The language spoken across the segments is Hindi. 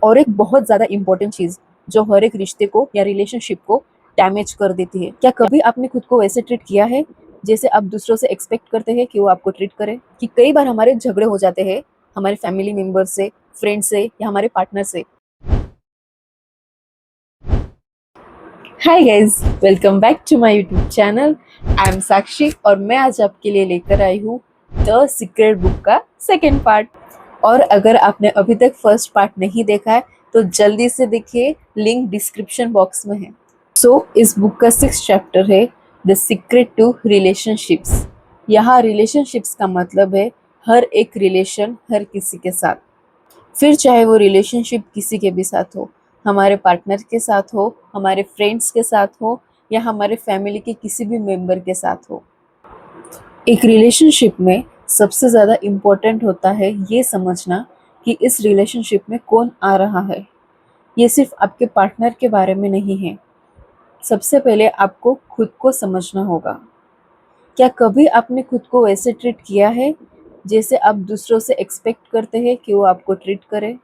और एक बहुत ज़्यादा इम्पोर्टेंट चीज़ जो हर एक रिश्ते को या रिलेशनशिप को डैमेज कर देती है। क्या कभी आपने खुद को वैसे ट्रीट किया है जैसे आप दूसरों से एक्सपेक्ट करते हैं कि वो आपको ट्रीट करें? कि कई बार हमारे झगड़े हो जाते हैं हमारे फैमिली मेंबर से, फ्रेंड से या हमारे पार्टनर से। Hi guys, welcome back to my YouTube channel. I am Sakshi और मैं आज आपके लिए लेकर आई हूँ द सीक्रेट बुक का सेकेंड पार्ट। और अगर आपने अभी तक फर्स्ट पार्ट नहीं देखा है तो जल्दी से देखिए, लिंक डिस्क्रिप्शन बॉक्स में है। इस बुक का 6th चैप्टर है द सीक्रेट टू रिलेशनशिप्स। यहाँ रिलेशनशिप्स का मतलब है हर एक रिलेशन हर किसी के साथ, फिर चाहे वो रिलेशनशिप किसी के भी साथ हो, हमारे पार्टनर के साथ हो, हमारे फ्रेंड्स के साथ हो या हमारे फैमिली के किसी भी मेंबर के साथ हो। एक रिलेशनशिप में सबसे ज़्यादा इम्पोर्टेंट होता है ये समझना कि इस रिलेशनशिप में कौन आ रहा है। ये सिर्फ आपके पार्टनर के बारे में नहीं है। सबसे पहले आपको खुद को समझना होगा। क्या कभी आपने खुद को वैसे ट्रीट किया है जैसे आप दूसरों से एक्सपेक्ट करते हैं कि वो आपको ट्रीट करें?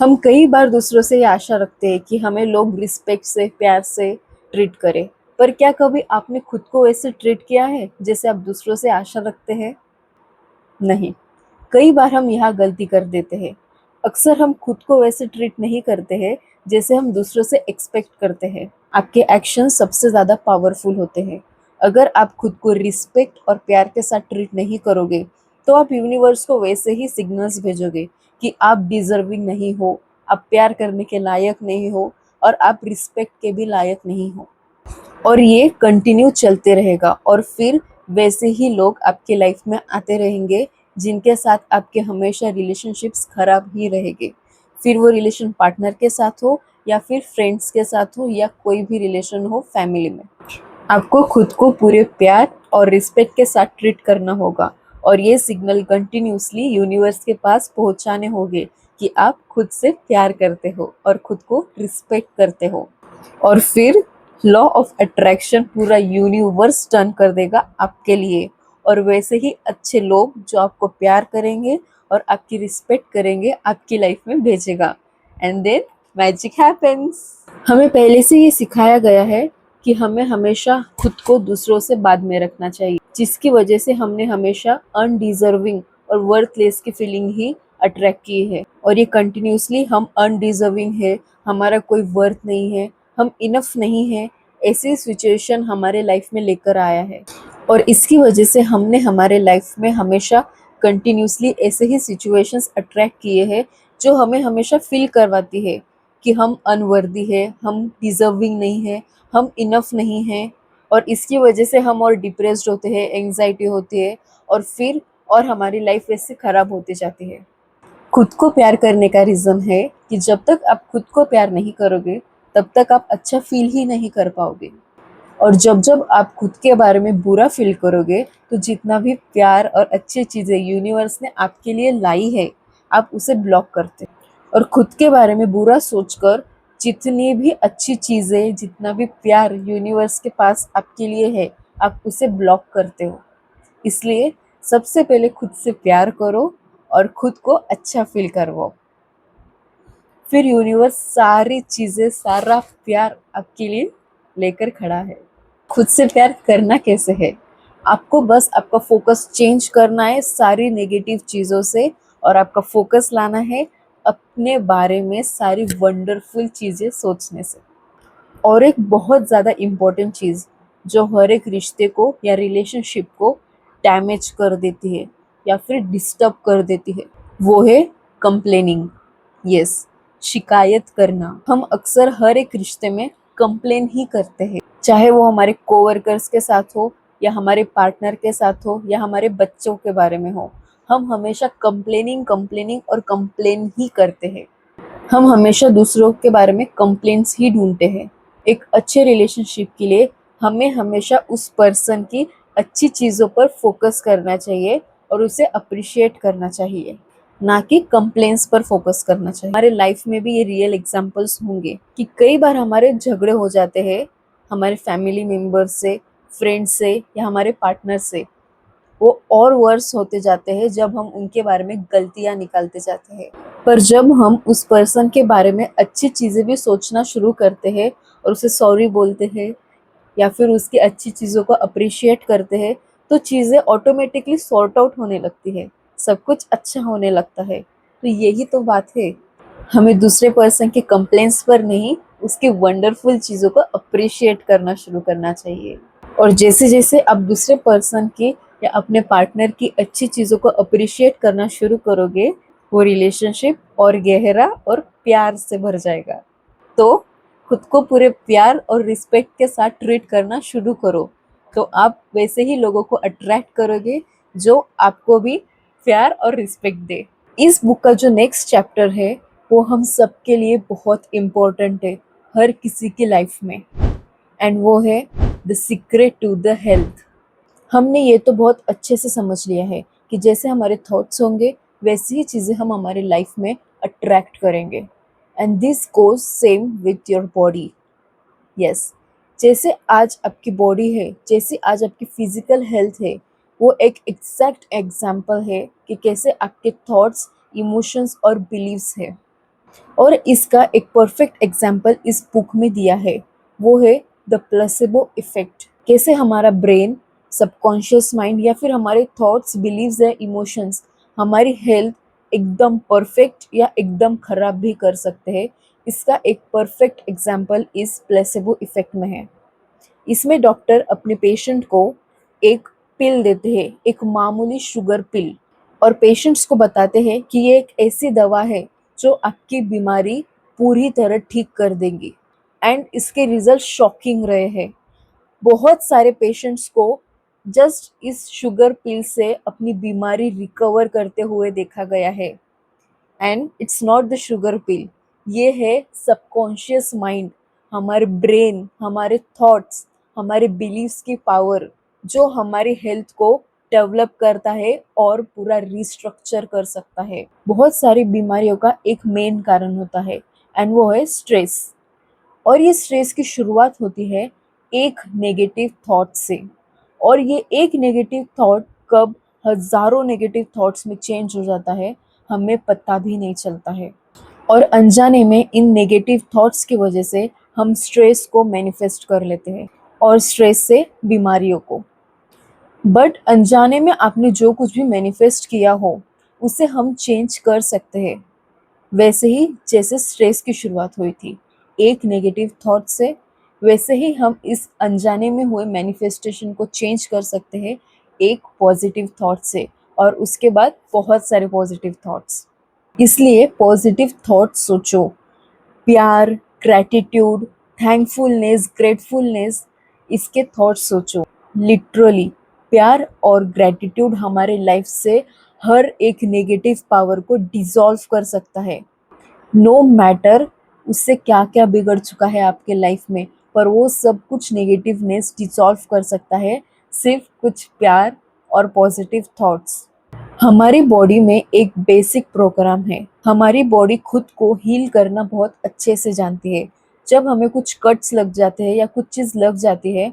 हम कई बार दूसरों से ये आशा रखते हैं कि हमें लोग रिस्पेक्ट से, प्यार से ट्रीट करें। पर क्या कभी आपने खुद को वैसे ट्रीट किया है जैसे आप दूसरों से आशा रखते हैं? नहीं। कई बार हम यहाँ गलती कर देते हैं। अक्सर हम खुद को वैसे ट्रीट नहीं करते हैं जैसे हम दूसरों से एक्सपेक्ट करते हैं। आपके एक्शन सबसे ज़्यादा पावरफुल होते हैं। अगर आप खुद को रिस्पेक्ट और प्यार के साथ ट्रीट नहीं करोगे तो आप यूनिवर्स को वैसे ही सिग्नल्स भेजोगे कि आप डिजर्विंग नहीं हो, आप प्यार करने के लायक नहीं हो और आप रिस्पेक्ट के भी लायक नहीं हो। और ये कंटिन्यू चलते रहेगा और फिर वैसे ही लोग आपके लाइफ में आते रहेंगे जिनके साथ आपके हमेशा रिलेशनशिप्स खराब ही रहेंगे। फिर वो रिलेशन पार्टनर के साथ हो या फिर फ्रेंड्स के साथ हो या कोई भी रिलेशन हो फैमिली में। आपको खुद को पूरे प्यार और रिस्पेक्ट के साथ ट्रीट करना होगा और ये सिग्नल कंटिन्यूसली यूनिवर्स के पास पहुंचाने होंगे कि आप खुद से प्यार करते हो और खुद को रिस्पेक्ट करते हो। और फिर लॉ ऑफ अट्रैक्शन पूरा यूनिवर्स टर्न कर देगा आपके लिए और वैसे ही अच्छे लोग जो आपको प्यार करेंगे और आपकी रिस्पेक्ट करेंगे आपकी लाइफ में भेजेगा। And then magic happens. हमें पहले से ये सिखाया गया है कि हमें हमेशा खुद को दूसरों से बाद में रखना चाहिए, जिसकी वजह से हमने हमेशा अनडिजर्विंग और वर्थलेस की फीलिंग ही अट्रैक्ट की है। और ये कंटिन्यूसली हम अनडिजर्विंग है, हमारा कोई वर्थ नहीं है, हम इनफ नहीं है, ऐसी सिचुएशन हमारे लाइफ में लेकर आया है। और इसकी वजह से हमने हमारे लाइफ में हमेशा कंटिन्यूसली ऐसे ही सिचुएशंस अट्रैक्ट किए हैं जो हमें हमेशा फील करवाती है कि हम अनवर्दी है, हम डिजर्विंग नहीं है, हम इनफ नहीं हैं। और इसकी वजह से हम और डिप्रेस्ड होते हैं, एंग्जाइटी होती है और फिर और हमारी लाइफ वैसे खराब होती जाती है। खुद को प्यार करने का रीज़न है कि जब तक आप खुद को प्यार नहीं करोगे तब तक आप अच्छा फील ही नहीं कर पाओगे। और जब जब आप खुद के बारे में बुरा फील करोगे तो जितना भी प्यार और अच्छी चीज़ें यूनिवर्स ने आपके लिए लाई है आप उसे ब्लॉक करते हो। और खुद के बारे में बुरा सोचकर जितनी भी अच्छी चीज़ें, जितना भी प्यार यूनिवर्स के पास आपके लिए है आप उसे ब्लॉक करते हो। इसलिए सबसे पहले खुद से प्यार करो और खुद को अच्छा फील करवाओ, फिर यूनिवर्स सारी चीज़ें, सारा प्यार आपके लिए लेकर खड़ा है। खुद से प्यार करना कैसे है? आपको बस आपका फोकस चेंज करना है सारी नेगेटिव चीज़ों से और आपका फोकस लाना है अपने बारे में सारी वंडरफुल चीज़ें सोचने से। और एक बहुत ज़्यादा इम्पोर्टेंट चीज़ जो हर एक रिश्ते को या रिलेशनशिप को डैमेज कर देती है या फिर डिस्टर्ब कर देती है, वो है कंप्लेनिंग। यस, शिकायत करना। हम अक्सर हर एक रिश्ते में कंप्लेन ही करते हैं, चाहे वो हमारे कोवर्कर्स के साथ हो या हमारे पार्टनर के साथ हो या हमारे बच्चों के बारे में हो। हम हमेशा कंप्लेनिंग कंप्लेनिंग और कंप्लेन ही करते हैं। हम हमेशा दूसरों के बारे में कंप्लेंट्स ही ढूंढते हैं। एक अच्छे रिलेशनशिप के लिए हमें हमेशा उस पर्सन की अच्छी चीज़ों पर फोकस करना चाहिए और उसे अप्रिशिएट करना चाहिए, ना कि कंप्लेंट्स पर फोकस करना चाहिए। हमारे लाइफ में भी ये रियल एग्जांपल्स होंगे कि कई बार हमारे झगड़े हो जाते हैं हमारे फैमिली मेम्बर से, फ्रेंड से या हमारे पार्टनर से। वो और वर्स होते जाते हैं जब हम उनके बारे में गलतियाँ निकालते जाते हैं। पर जब हम उस पर्सन के बारे में अच्छी चीज़ें भी सोचना शुरू करते हैं और उसे सॉरी बोलते हैं या फिर उसकी अच्छी चीज़ों को अप्रिशिएट करते हैं, तो चीज़ें ऑटोमेटिकली सॉर्ट आउट होने लगती है, सब कुछ अच्छा होने लगता है। तो यही तो बात है, हमें दूसरे पर्सन के कंप्लेंट्स पर नहीं, उसकी वंडरफुल चीज़ों को अप्रिशिएट करना शुरू करना चाहिए। और जैसे जैसे आप दूसरे पर्सन की या अपने पार्टनर की अच्छी चीज़ों को अप्रिशिएट करना शुरू करोगे, वो रिलेशनशिप और गहरा और प्यार से भर जाएगा। तो खुद को पूरे प्यार और रिस्पेक्ट के साथ ट्रीट करना शुरू करो, तो आप वैसे ही लोगों को अट्रैक्ट करोगे जो आपको भी प्यार और रिस्पेक्ट दे। इस बुक का जो नेक्स्ट चैप्टर है वो हम सबके लिए बहुत इम्पोर्टेंट है, हर किसी की लाइफ में, एंड वो है the secret to the health. हमने ये तो बहुत अच्छे से समझ लिया है कि जैसे हमारे थॉट्स होंगे वैसी ही चीज़ें हम हमारे लाइफ में अट्रैक्ट करेंगे, and this goes same with your body. Yes, जैसे आज आपकी बॉडी है, जैसे आज आपकी फिजिकल हेल्थ है, वो एक एग्जैक्ट एग्जाम्पल है कि कैसे आपके थॉट्स, इमोशंस और बिलीव्स है। और इसका एक परफेक्ट एग्जाम्पल इस बुक में दिया है, वो है द प्लेसिबो इफेक्ट। कैसे हमारा ब्रेन, सबकॉन्शियस माइंड या फिर हमारे थॉट्स, बिलीव्स या इमोशंस हमारी हेल्थ एकदम परफेक्ट या एकदम खराब भी कर सकते हैं। इसका एक परफेक्ट एग्जाम्पल इस प्लेसिबो इफेक्ट में है। इसमें डॉक्टर अपने पेशेंट को एक पिल देते हैं, एक मामूली शुगर पिल, और पेशेंट्स को बताते हैं कि ये एक ऐसी दवा है जो आपकी बीमारी पूरी तरह ठीक कर देंगी, एंड इसके रिजल्ट शॉकिंग रहे हैं। बहुत सारे पेशेंट्स को जस्ट इस शुगर पिल से अपनी बीमारी रिकवर करते हुए देखा गया है। And it's not the sugar pill, ये है सबकॉन्शियस माइंड, हमारे ब्रेन, हमारे थॉट्स, हमारे बिलीव्स की पावर, जो हमारी हेल्थ को डेवलप करता है और पूरा रिस्ट्रक्चर कर सकता है। बहुत सारी बीमारियों का एक मेन कारण होता है, एंड वो है स्ट्रेस। और ये स्ट्रेस की शुरुआत होती है एक नेगेटिव थॉट से, और ये एक नेगेटिव थॉट कब हजारों नेगेटिव थॉट्स में चेंज हो जाता है हमें पता भी नहीं चलता है। और अनजाने में इन नेगेटिव थॉट्स की वजह से हम स्ट्रेस को मैनिफेस्ट कर लेते हैं, और स्ट्रेस से बीमारियों को। बट अनजाने में आपने जो कुछ भी मैनिफेस्ट किया हो उसे हम चेंज कर सकते हैं, वैसे ही जैसे स्ट्रेस की शुरुआत हुई थी एक नेगेटिव थॉट से, वैसे ही हम इस अनजाने में हुए मैनिफेस्टेशन को चेंज कर सकते हैं एक पॉजिटिव थॉट से, और उसके बाद बहुत सारे पॉजिटिव थॉट्स। इसलिए पॉजिटिव थॉट्स सोचो, प्यार, ग्रैटिट्यूड, थैंकफुलनेस, ग्रेटफुलनेस, इसके थॉट्स सोचो। लिटरली प्यार और ग्रैटिट्यूड हमारे लाइफ से हर एक नेगेटिव पावर को डिसॉल्व कर सकता है। नो मैटर उससे क्या क्या बिगड़ चुका है आपके लाइफ में, पर वो सब कुछ नेगेटिवनेस डिसॉल्व कर सकता है सिर्फ कुछ प्यार और पॉजिटिव थॉट्स। हमारी बॉडी में एक बेसिक प्रोग्राम है, हमारी बॉडी खुद को हील करना बहुत अच्छे से जानती है। जब हमें कुछ कट्स लग जाते हैं या कुछ चीज़ लग जाती है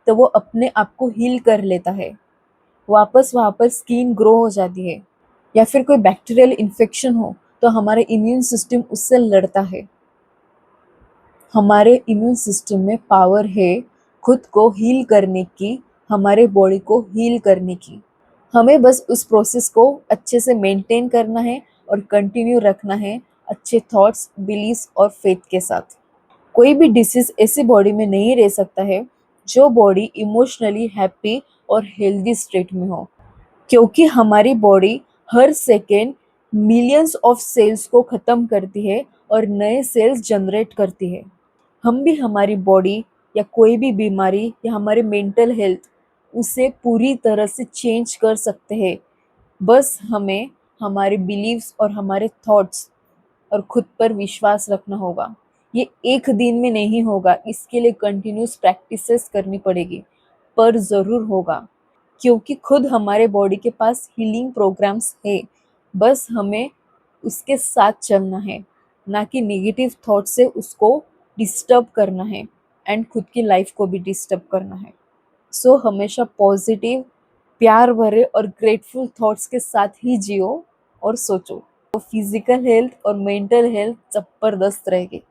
तो वो अपने आप को हील कर लेता है, वापस वहाँ पर स्किन ग्रो हो जाती है। या फिर कोई बैक्टीरियल इन्फेक्शन हो तो हमारे इम्यून सिस्टम उससे लड़ता है। हमारे इम्यून सिस्टम में पावर है खुद को हील करने की, हमारे बॉडी को हील करने की। हमें बस उस प्रोसेस को अच्छे से मेंटेन करना है और कंटिन्यू रखना है अच्छे थॉट्स, बिलीव्स और फेथ के साथ। कोई भी डिसीज ऐसी बॉडी में नहीं रह सकता है जो बॉडी इमोशनली हैप्पी और हेल्दी स्टेट में हो, क्योंकि हमारी बॉडी हर सेकेंड मिलियंस ऑफ सेल्स को ख़त्म करती है और नए सेल्स जनरेट करती है। हम भी हमारी बॉडी या कोई भी बीमारी या हमारे मेंटल हेल्थ उसे पूरी तरह से चेंज कर सकते हैं। बस हमें हमारे बिलीव्स और हमारे थॉट्स और खुद पर विश्वास रखना होगा। ये एक दिन में नहीं होगा, इसके लिए कंटिन्यूस प्रैक्टिसेस करनी पड़ेगी, पर ज़रूर होगा, क्योंकि खुद हमारे बॉडी के पास हीलिंग प्रोग्राम्स है। बस हमें उसके साथ चलना है, ना कि नेगेटिव थॉट से उसको डिस्टर्ब करना है एंड खुद की लाइफ को भी डिस्टर्ब करना है। सो हमेशा पॉजिटिव, प्यार भरे और ग्रेटफुल थॉट्स के साथ ही जियो और सोचो। तो फिजिकल हेल्थ और मेंटल हेल्थ जबरदस्त रहेगी।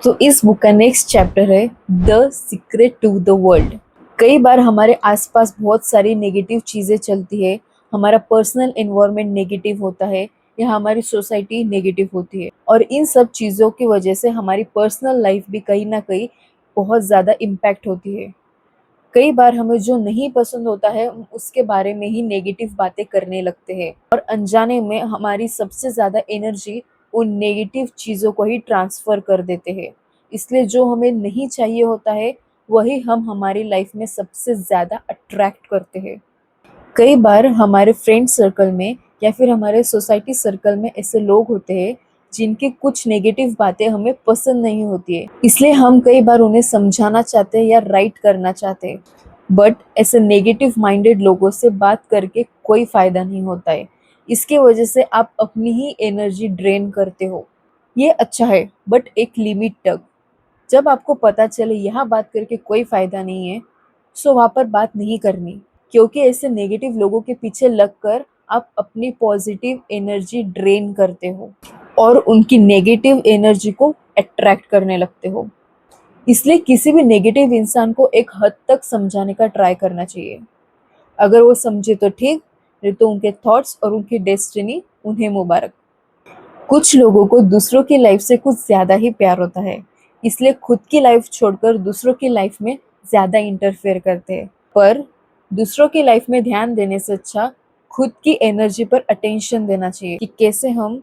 तो इस बुक का नेक्स्ट चैप्टर है the secret to the world. कई बार हमारे आसपास बहुत सारी नेगेटिव चीज़ें चलती है, हमारा पर्सनल एनवायरनमेंट नेगेटिव होता है या हमारी सोसाइटी नेगेटिव होती है, और इन सब चीज़ों की वजह से हमारी पर्सनल लाइफ भी कहीं ना कहीं बहुत ज़्यादा इम्पैक्ट होती है। कई बार हमें जो नहीं पसंद होता है हम उसके बारे में ही नेगेटिव बातें करने लगते हैं, और अनजाने में हमारी सबसे ज़्यादा एनर्जी उन नेगेटिव चीज़ों को ही ट्रांसफ़र कर देते हैं। इसलिए जो हमें नहीं चाहिए होता है वही हम हमारी लाइफ में सबसे ज़्यादा अट्रैक्ट करते हैं। कई बार हमारे फ्रेंड सर्कल में या फिर हमारे सोसाइटी सर्कल में ऐसे लोग होते हैं जिनकी कुछ नेगेटिव बातें हमें पसंद नहीं होती है, इसलिए हम कई बार उन्हें समझाना चाहते हैं या राइट करना चाहते हैं, बट ऐसे नेगेटिव माइंडेड लोगों से बात करके कोई फायदा नहीं होता है। इसके वजह से आप अपनी ही एनर्जी ड्रेन करते हो। ये अच्छा है बट एक लिमिट तक। जब आपको पता चले यहाँ बात करके कोई फायदा नहीं है, सो वहाँ पर बात नहीं करनी, क्योंकि ऐसे नेगेटिव लोगों के पीछे लगकर आप अपनी पॉजिटिव एनर्जी ड्रेन करते हो और उनकी नेगेटिव एनर्जी को अट्रैक्ट करने लगते हो। इसलिए किसी भी नेगेटिव इंसान को एक हद तक समझाने का ट्राई करना चाहिए। अगर वो समझे तो ठीक, नहीं तो उनके थॉट्स और उनकी डेस्टिनी उन्हें मुबारक। कुछ लोगों को दूसरों की लाइफ से कुछ ज़्यादा ही प्यार होता है, इसलिए खुद की लाइफ छोड़कर दूसरों की लाइफ में ज़्यादा इंटरफेयर करते हैं। पर दूसरों की लाइफ में ध्यान देने से अच्छा खुद की एनर्जी पर अटेंशन देना चाहिए कि कैसे हम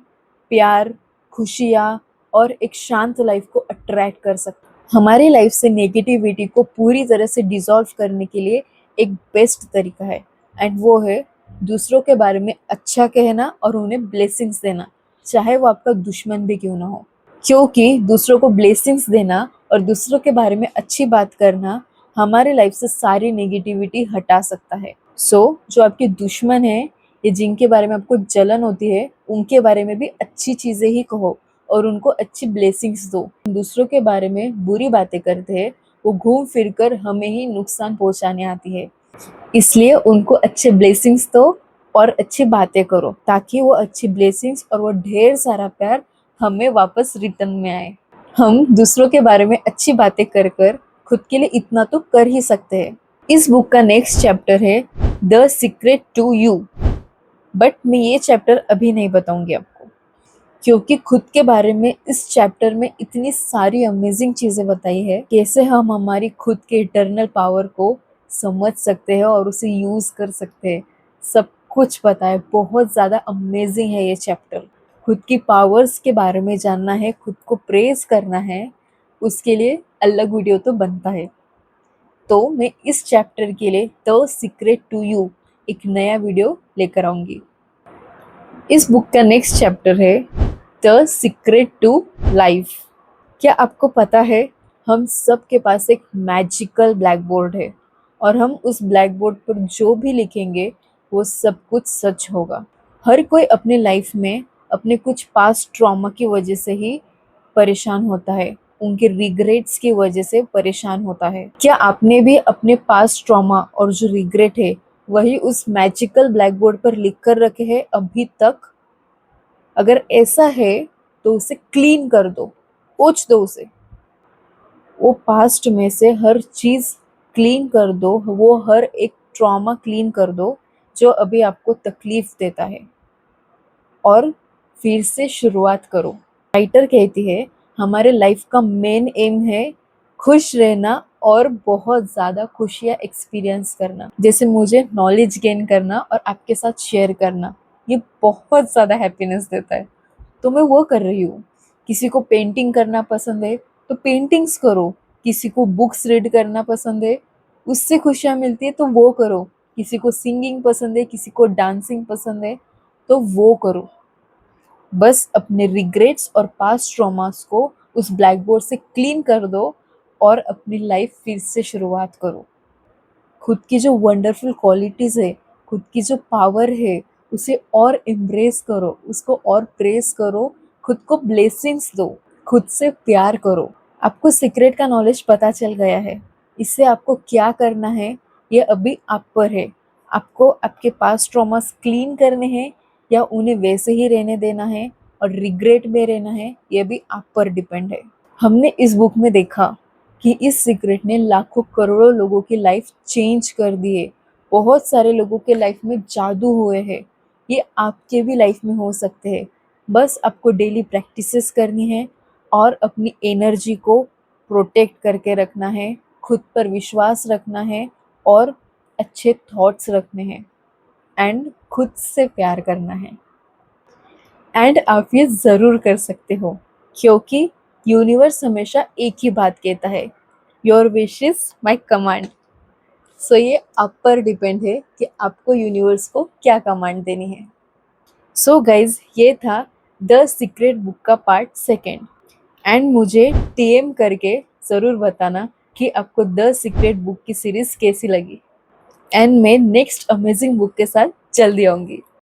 प्यार, खुशियाँ और एक शांत लाइफ को अट्रैक्ट कर सकते हैं। हमारी लाइफ से नेगेटिविटी को पूरी तरह से डिसॉल्व करने के लिए एक बेस्ट तरीका है, एंड वो है दूसरों के बारे में अच्छा कहना और उन्हें ब्लेसिंग्स देना, चाहे वो आपका दुश्मन भी क्यों ना हो। क्योंकि दूसरों को ब्लेसिंग्स देना और दूसरों के बारे में अच्छी बात करना हमारे लाइफ से सारी नेगेटिविटी हटा सकता है। जो आपके दुश्मन है या जिनके बारे में आपको जलन होती है उनके बारे में भी अच्छी चीज़ें ही कहो और उनको अच्छी ब्लेसिंग्स दो। दूसरों के बारे में बुरी बातें करते हैं वो घूम फिर कर हमें ही नुकसान पहुंचाने आती है, इसलिए उनको अच्छे ब्लेसिंग्स दो और अच्छी बातें करो ताकि वो अच्छी ब्लेसिंग्स और वो ढेर सारा प्यार हमें वापस रिटर्न में आए। हम दूसरों के बारे में अच्छी बातें कर कर खुद के लिए इतना तो कर ही सकते हैं। इस बुक का नेक्स्ट चैप्टर है the secret to you, but मैं ये चैप्टर अभी नहीं बताऊंगी आपको, क्योंकि खुद के बारे में इस चैप्टर में इतनी सारी अमेजिंग चीज़ें बताई है, कैसे हम हमारी खुद के इटर्नल पावर को समझ सकते हैं और उसे यूज़ कर सकते हैं। सब कुछ पता है, बहुत ज़्यादा अमेजिंग है ये चैप्टर। खुद की पावर्स के बारे में जानना है, खुद को प्रेज करना है, उसके लिए अलग वीडियो तो बनता है। तो मैं इस चैप्टर के लिए द सीक्रेट टू यू एक नया वीडियो लेकर आऊँगी। इस बुक का नेक्स्ट चैप्टर है द सीक्रेट टू लाइफ। क्या आपको पता है हम सब के पास एक मैजिकल ब्लैक बोर्ड है और हम उस ब्लैक बोर्ड पर जो भी लिखेंगे वो सब कुछ सच होगा। हर कोई अपने लाइफ में अपने कुछ पास्ट ट्रॉमा की वजह से ही परेशान होता है, उनके रिग्रेट्स की वजह से परेशान होता है। क्या आपने भी अपने पास्ट ट्रॉमा और जो रिग्रेट है वही उस मैजिकल ब्लैक बोर्ड पर लिख कर रखे हैं अभी तक? अगर ऐसा है तो उसे क्लीन कर दो, पोंछ दो उसे। वो पास्ट में से हर चीज़ क्लीन कर दो, वो हर एक ट्रॉमा क्लीन कर दो जो अभी आपको तकलीफ देता है, और फिर से शुरुआत करो। राइटर कहती है हमारे लाइफ का मेन एम है खुश रहना और बहुत ज़्यादा खुशियाँ एक्सपीरियंस करना। जैसे मुझे नॉलेज गेन करना और आपके साथ शेयर करना, ये बहुत ज़्यादा हैप्पीनेस देता है, तो मैं वो कर रही हूँ। किसी को पेंटिंग करना पसंद है तो पेंटिंग्स करो, किसी को बुक्स रीड करना पसंद है उससे खुशियाँ मिलती है तो वो करो, किसी को सिंगिंग पसंद है, किसी को डांसिंग पसंद है तो वो करो। बस अपने रिग्रेट्स और पास्ट ट्रॉमास को उस ब्लैक बोर्ड से क्लीन कर दो और अपनी लाइफ फिर से शुरुआत करो। खुद की जो वंडरफुल क्वालिटीज़ है, खुद की जो पावर है, उसे और एम्ब्रेस करो, उसको और प्रेस करो, खुद को ब्लेसिंग्स दो, खुद से प्यार करो। आपको सीक्रेट का नॉलेज पता चल गया है, इससे आपको क्या करना है ये अभी आप पर है। आपको आपके पास्ट ट्रॉमास क्लीन करने हैं या उन्हें वैसे ही रहने देना है और रिग्रेट में रहना है, ये भी आप पर डिपेंड है। हमने इस बुक में देखा कि इस सीक्रेट ने लाखों करोड़ों लोगों की लाइफ चेंज कर दी है। बहुत सारे लोगों के लाइफ में जादू हुए हैं। ये आपके भी लाइफ में हो सकते हैं। बस आपको डेली प्रैक्टिसेस करनी है और अपनी एनर्जी को प्रोटेक्ट करके रखना है, खुद पर विश्वास रखना है और अच्छे थॉट्स रखने हैं एंड खुद से प्यार करना है। एंड आप ये ज़रूर कर सकते हो, क्योंकि यूनिवर्स हमेशा एक ही बात कहता है, your wish is my command. So ये आप पर डिपेंड है कि आपको यूनिवर्स को क्या कमांड देनी है। सो गाइज, ये था द सीक्रेट बुक का पार्ट सेकेंड। एंड मुझे टीएम करके ज़रूर बताना कि आपको द सीक्रेट बुक की सीरीज़ कैसी लगी। एंड मैं नेक्स्ट अमेजिंग बुक के साथ जल्दी आऊँगी।